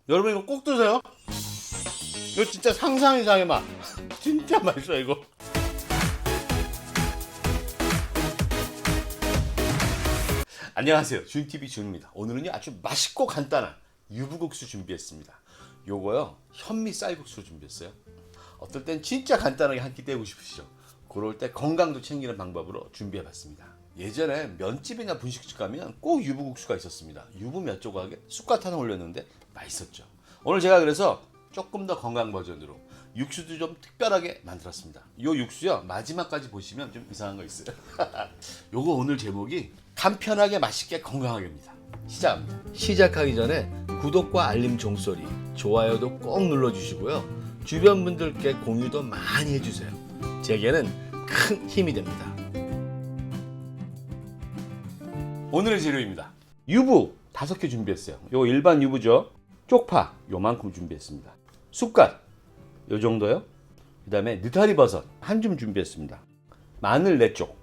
여러분 이거 꼭 드세요. 이거 진짜 상상 이상의 맛. 진짜 맛있어 이거. 안녕하세요, 준TV 준입니다. 오늘은요 아주 맛있고 간단한 유부국수 준비했습니다. 요거요 현미 쌀국수로 준비했어요. 어떨 땐 진짜 간단하게 한 끼 때우고 싶으시죠? 그럴 때 건강도 챙기는 방법으로 준비해봤습니다. 예전에 면집이나 분식집 가면 꼭 유부국수가 있었습니다. 유부 몇 조각에 쑥갓 하나 올렸는데 맛있었죠. 오늘 제가 그래서 조금 더 건강 버전으로 육수도 좀 특별하게 만들었습니다. 요 육수요 마지막까지 보시면 좀 이상한 거 있어요. 요거 오늘 제목이 간편하게 맛있게 건강하게입니다. 시작합니다. 시작하기 전에 구독과 알림 종소리, 좋아요도 꼭 눌러주시고요. 주변 분들께 공유도 많이 해주세요. 제게는 큰 힘이 됩니다. 오늘의 재료입니다. 유부 5개 준비했어요. 요 일반 유부죠. 쪽파 요만큼 준비했습니다. 쑥갓 요 정도요. 그 다음에 느타리 버섯 한 줌 준비했습니다. 마늘 4쪽,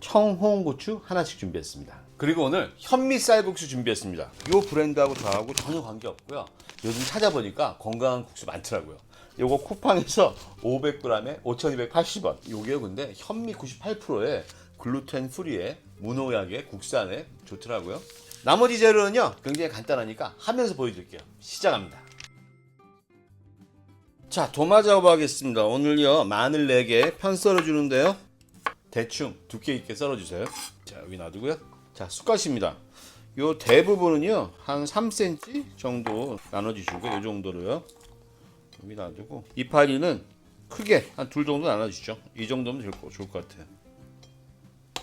청홍고추 하나씩 준비했습니다. 그리고 오늘 현미 쌀국수 준비했습니다. 요 브랜드하고 저하고 전혀 관계없고요. 요즘 찾아보니까 건강한 국수 많더라고요. 요거 쿠팡에서 500g에 5,280원. 요게요 근데 현미 98%에 글루텐 프리에 무농약의 국산에 좋더라고요. 나머지 재료는요 굉장히 간단하니까 하면서 보여드릴게요. 시작합니다. 자, 도마 작업하겠습니다. 오늘요 마늘 4개 편 썰어 주는데요 대충 두께 있게 썰어 주세요. 자, 여기 놔두고요. 자, 쑥갓입니다. 요 대부분은요 한 3cm 정도 나눠 주시고 요 정도로요. 여기 놔두고 이파리는 크게 한 둘 정도 나눠 주시죠. 이 정도면 좋을 것 같아요.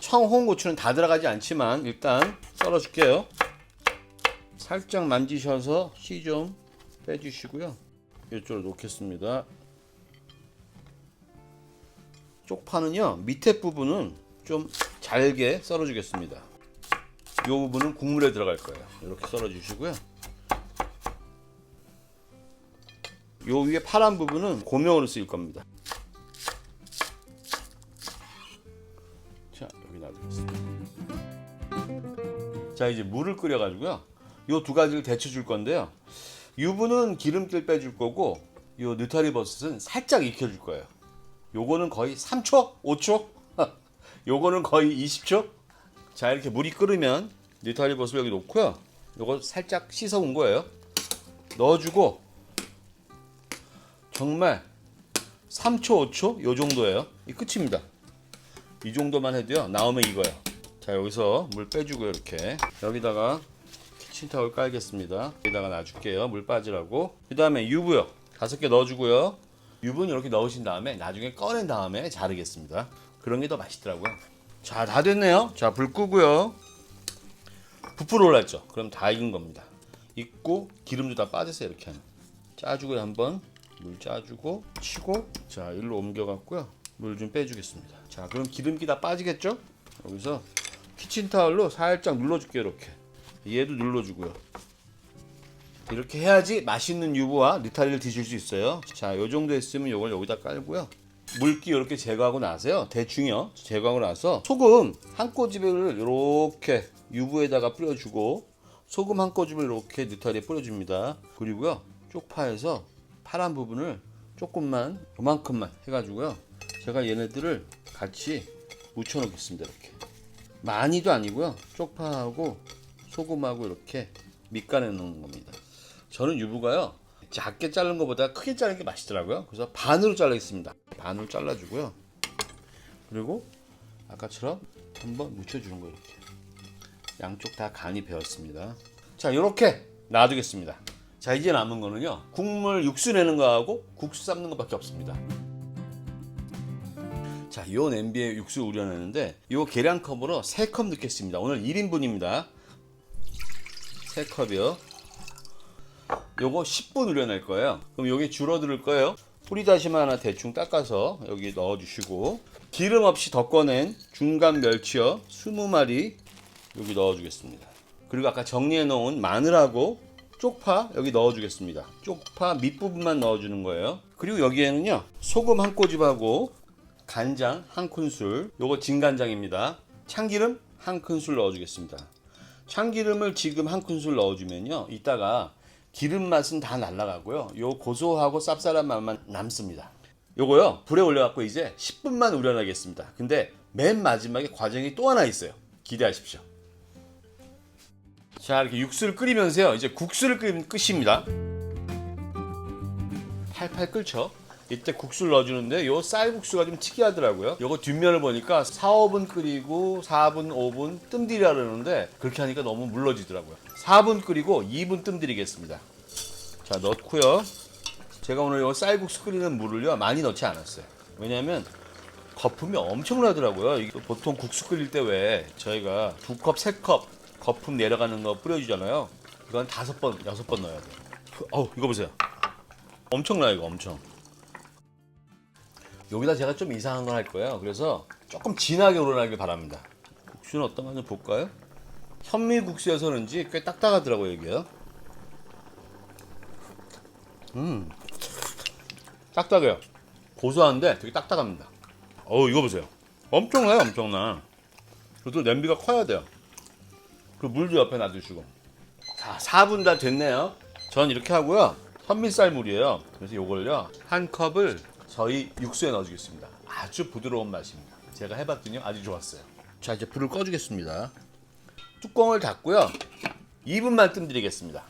청홍고추는 다 들어가지 않지만 일단 썰어 줄게요. 살짝 만지셔서 씨 좀 빼주시고요. 이쪽으로 놓겠습니다. 쪽파는요 밑에 부분은 좀 잘게 썰어 주겠습니다. 이 부분은 국물에 들어갈 거예요. 이렇게 썰어 주시고요. 요 위에 파란 부분은 고명으로 쓰일 겁니다. 자, 여기 놔두겠습니다. 자, 이제 물을 끓여 가지고요 요 두 가지를 데쳐 줄 건데요. 유부는 기름기를 빼줄 거고 요 느타리 버섯은 살짝 익혀 줄 거예요. 요거는 거의 3초? 5초? 요거는 거의 20초? 자, 이렇게 물이 끓으면 느타리 버섯 여기 놓고요. 요거 살짝 씻어 온 거예요. 넣어주고 정말 3초, 5초 요 정도예요. 이 끝입니다. 이 정도만 해도요 나오면 익어요. 자, 여기서 물 빼주고요. 이렇게 여기다가 키친타올 깔겠습니다. 여기다가 놔줄게요. 물 빠지라고. 그 다음에 유부요 5개 넣어주고요. 유부는 이렇게 넣으신 다음에 나중에 꺼낸 다음에 자르겠습니다. 그런 게 더 맛있더라고요. 자, 다 됐네요. 자, 불 끄고요. 부풀어 올랐죠. 그럼 다 익은 겁니다. 익고 기름도 다 빠졌어요. 이렇게 하면 짜주고요. 한번 물 짜주고 치고 자, 일로 옮겨 갖고요. 물 좀 빼주겠습니다. 자, 그럼 기름기 다 빠지겠죠? 여기서 키친타올로 살짝 눌러줄게요. 이렇게 얘도 눌러주고요. 이렇게 해야지 맛있는 유부와 느타리를 드실 수 있어요. 자, 요 정도 했으면 요걸 여기다 깔고요. 물기 이렇게 제거하고 나서요. 대충요. 제거하고 나서 소금 한 꼬집을 이렇게 유부에다가 뿌려주고 소금 한 꼬집을 이렇게 느타리에 뿌려줍니다. 그리고요. 쪽파에서 파란 부분을 조금만 요만큼만 해가지고요. 제가 얘네들을 같이 묻혀 놓겠습니다. 이렇게 많이도 아니고요. 쪽파하고 소금하고 이렇게 밑간해 놓는 겁니다. 저는 유부가요 작게 자른 것보다 크게 자른 게 맛있더라고요. 그래서 반으로 잘라겠습니다. 반으로 잘라주고요. 그리고 아까처럼 한번 묻혀주는 거예요. 이렇게 양쪽 다 간이 배었습니다. 자, 이렇게 놔두겠습니다. 자, 이제 남은 거는요 국물 육수 내는 거하고 국수 삶는 것밖에 없습니다. 자, 요 냄비에 육수 우려내는데 요 계량컵으로 3컵 넣겠습니다. 오늘 1인분입니다. 3컵이요. 요거 10분 우려낼 거예요. 그럼 요게 줄어들 거예요. 뿌리다시마 하나 대충 닦아서 여기 넣어주시고 기름 없이 덮어낸 중간 멸치요 20마리 여기 넣어주겠습니다. 그리고 아까 정리해 놓은 마늘하고 쪽파 여기 넣어주겠습니다. 쪽파 밑부분만 넣어주는 거예요. 그리고 여기에는요 소금 한 꼬집하고 간장 한 큰술, 요거 진간장입니다. 참기름 한 큰술 넣어주겠습니다. 참기름을 지금 한 큰술 넣어주면요 이따가 기름 맛은 다 날아가고요. 요 고소하고 쌉쌀한 맛만 남습니다. 요거요 불에 올려갖고 이제 10분만 우려내겠습니다. 근데 맨 마지막에 과정이 또 하나 있어요. 기대하십시오. 자, 이렇게 육수를 끓이면서요 이제 국수를 끓이면 끝입니다. 팔팔 끓죠. 이때 국수를 넣어주는데 요 쌀국수가 좀 특이하더라고요. 요거 뒷면을 보니까 4, 5분 끓이고 4분, 5분 뜸들이라 그러는데 그렇게 하니까 너무 물러지더라고요. 4분 끓이고 2분 뜸들이겠습니다. 자, 넣고요. 제가 오늘 요 쌀국수 끓이는 물을요 많이 넣지 않았어요. 왜냐면 거품이 엄청나더라고요. 이게 보통 국수 끓일 때 왜 저희가 2컵, 3컵 거품 내려가는 거 뿌려주잖아요. 이건 5번, 6번 넣어야 돼요. 어우, 이거 보세요. 엄청나요, 이거 엄청. 여기다 제가 좀 이상한 걸 할 거예요. 그래서 조금 진하게 우러나길 바랍니다. 국수는 어떤 건지 볼까요? 현미국수여서 그런지 꽤 딱딱하더라고요, 이게요. 딱딱해요. 고소한데 되게 딱딱합니다. 어우, 이거 보세요. 엄청나요, 엄청나. 그래도 냄비가 커야 돼요. 그리고 물도 옆에 놔두시고. 자, 4분 다 됐네요. 전 이렇게 하고요. 현미쌀 물이에요. 그래서 요걸요 한 컵을 저희 육수에 넣어주겠습니다. 아주 부드러운 맛입니다. 제가 해봤더니 아주 좋았어요. 자, 이제 불을 꺼주겠습니다. 뚜껑을 닫고요 2분만 뜸들이겠습니다.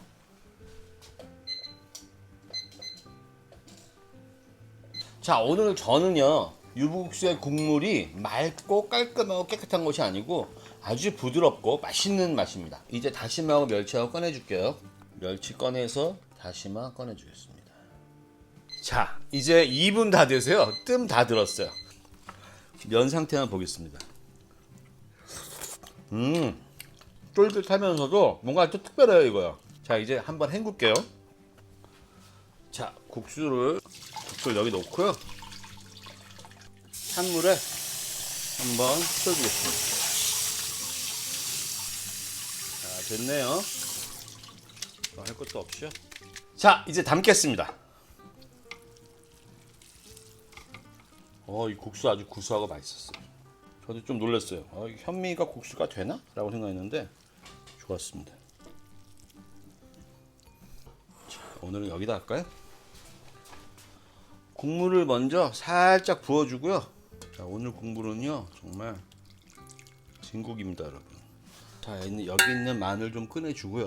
자, 오늘 저는요 유부국수의 국물이 맑고 깔끔하고 깨끗한 것이 아니고 아주 부드럽고 맛있는 맛입니다. 이제 다시마하고 멸치하고 꺼내줄게요. 멸치 꺼내서 다시마 꺼내주겠습니다. 자, 이제 2분 다 되세요. 뜸 다 들었어요. 면 상태만 보겠습니다. 쫄깃하면서도 뭔가 좀 특별해요, 이거요. 자, 이제 한번 헹굴게요. 자, 국수를 여기 넣고요. 찬물에 한번 씻어주겠습니다. 자, 됐네요. 할 것도 없이요. 자, 이제 담겠습니다. 이 국수 아주 구수하고 맛있었어요. 저도 좀 놀랐어요. 현미가 국수가 되나? 라고 생각했는데 좋았습니다. 자, 오늘은 여기다 할까요? 국물을 먼저 살짝 부어주고요. 자, 오늘 국물은요 정말 진국입니다, 여러분. 자, 여기 있는 마늘 좀 꺼내주고요.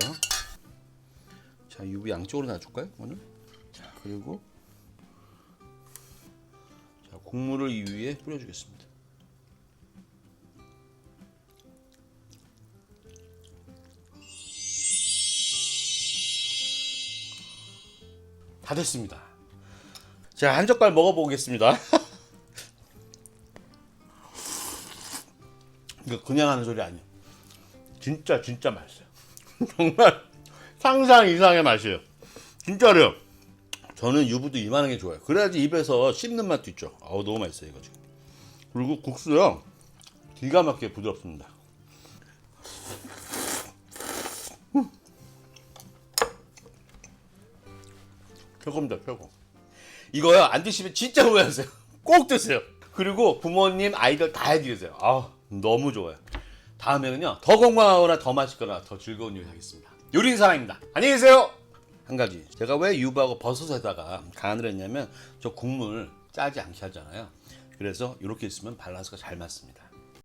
자, 유부 양쪽으로 놔줄까요, 오늘? 자, 그리고 자, 국물을 이 위에 뿌려주겠습니다. 다 됐습니다. 자, 한 젓갈 먹어보겠습니다. 이거 그냥 하는 소리 아니에요. 진짜 맛있어요. 정말 상상 이상의 맛이에요. 진짜로요. 저는 유부도 이만한 게 좋아요. 그래야지 입에서 씹는 맛도 있죠. 너무 맛있어요, 이거 지금. 그리고 국수요 기가 막히게 부드럽습니다. 최고입니다, 최고. 이거요 안 드시면 진짜 후회하세요. 꼭 드세요. 그리고 부모님, 아이들 다 해드리세요. 너무 좋아요. 다음에는요 더 건강하거나 더 맛있거나 더 즐거운 요리 하겠습니다. 요리사랑입니다. 안녕히 계세요. 한 가지, 제가 왜 유부하고 버섯에다가 간을 했냐면 저 국물 짜지 않게 하잖아요. 그래서 이렇게 있으면 밸런스가 잘 맞습니다.